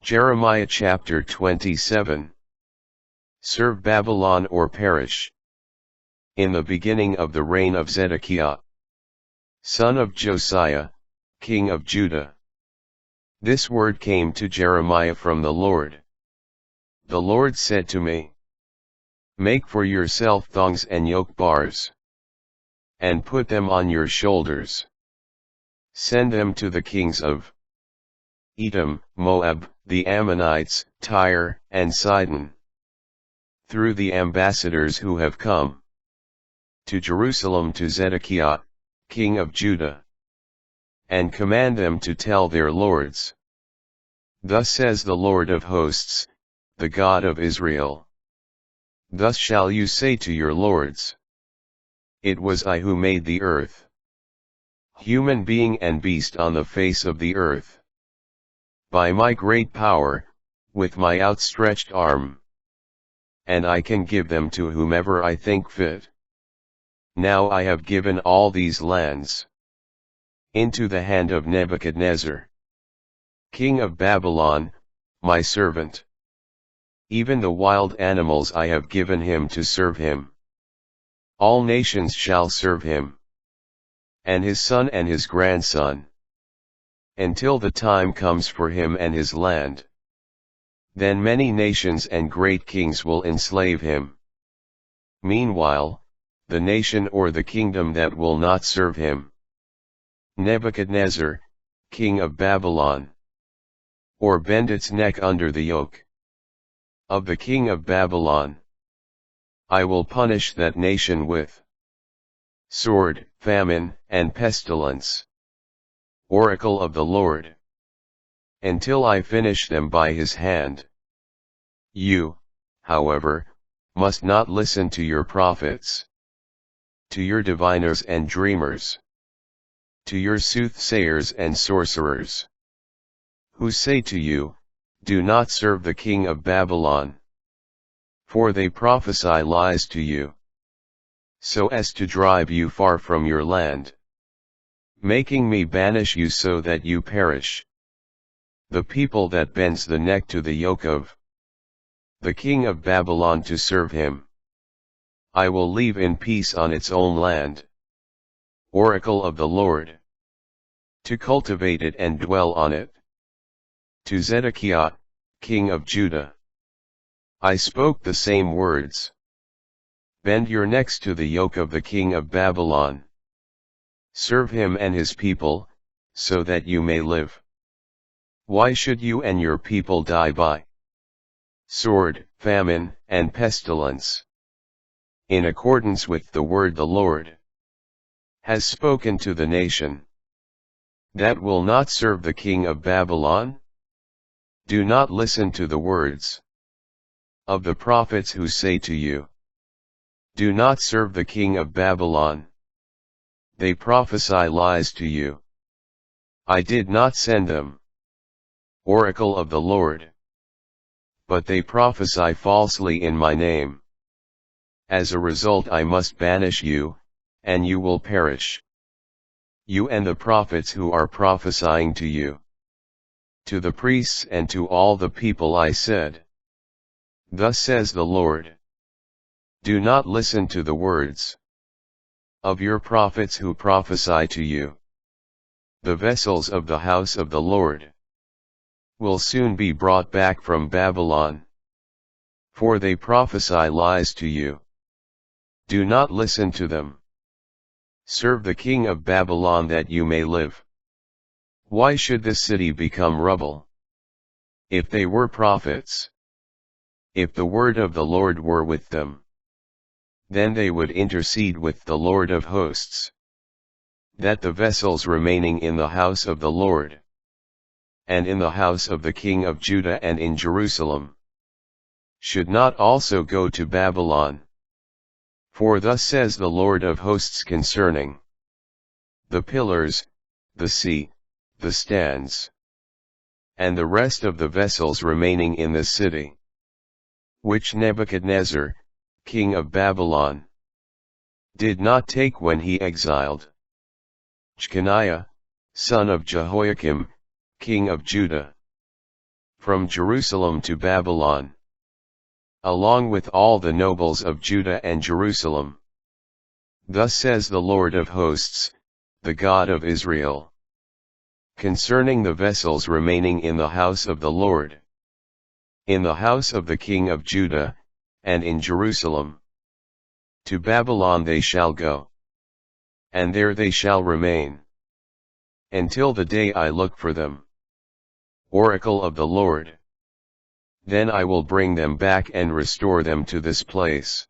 Jeremiah chapter 27. Serve Babylon or perish. In the beginning of the reign of Zedekiah, son of Josiah, king of Judah, this word came to Jeremiah from the Lord. The Lord said to me, make for yourself thongs and yoke bars, and put them on your shoulders. Send them to the kings of Edom, Moab, the Ammonites, Tyre, and Sidon, through the ambassadors who have come to Jerusalem to Zedekiah, king of Judah, and command them to tell their lords, thus says the Lord of hosts, the God of Israel. Thus shall you say to your lords, it was I who made the earth, human being and beast on the face of the earth, by my great power, with my outstretched arm, and I can give them to whomever I think fit. Now I have given all these lands into the hand of Nebuchadnezzar, king of Babylon, my servant. Even the wild animals I have given him to serve him. All nations shall serve him, and his son and his grandson, until the time comes for him and his land. Then many nations and great kings will enslave him. Meanwhile, the nation or the kingdom that will not serve him, Nebuchadnezzar, king of Babylon, or bend its neck under the yoke of the king of Babylon, I will punish that nation with sword, famine, and pestilence, oracle of the Lord, until I finish them by his hand. You, however, must not listen to your prophets, to your diviners and dreamers, to your soothsayers and sorcerers, who say to you, do not serve the king of Babylon. For they prophesy lies to you, so as to drive you far from your land, making me banish you so that you perish. The people that bends the neck to the yoke of the king of Babylon to serve him, I will leave in peace on its own land, oracle of the Lord, to cultivate it and dwell on it. To Zedekiah, king of Judah, I spoke the same words. Bend your necks to the yoke of the king of Babylon. Serve him and his people, so that you may live. Why should you and your people die by sword, famine, and pestilence? In accordance with the word the Lord has spoken to the nation that will not serve the king of Babylon? Do not listen to the words of the prophets who say to you, do not serve the king of Babylon. They prophesy lies to you. I did not send them, oracle of the Lord, but they prophesy falsely in my name. As a result I must banish you, and you will perish. You and the prophets who are prophesying to you. To the priests and to all the people I said, thus says the Lord, do not listen to the words of your prophets who prophesy to you. The vessels of the house of the Lord will soon be brought back from Babylon, for they prophesy lies to you. Do not listen to them. Serve the king of Babylon that you may live. Why should this city become rubble? If they were prophets, if the word of the Lord were with them, then they would intercede with the Lord of hosts, that the vessels remaining in the house of the Lord, and in the house of the king of Judah and in Jerusalem, should not also go to Babylon. For thus says the Lord of hosts concerning the pillars, the sea, the stands, and the rest of the vessels remaining in the city, which Nebuchadnezzar, king of Babylon, did not take when he exiled Jeconiah, son of Jehoiakim, king of Judah. from Jerusalem to Babylon, along with all the nobles of Judah and Jerusalem. Thus says the Lord of hosts, the God of Israel, concerning the vessels remaining in the house of the Lord, in the house of the king of Judah, and in Jerusalem. To Babylon they shall go, and there they shall remain, until the day I look for them. Oracle of the Lord. Then I will bring them back and restore them to this place.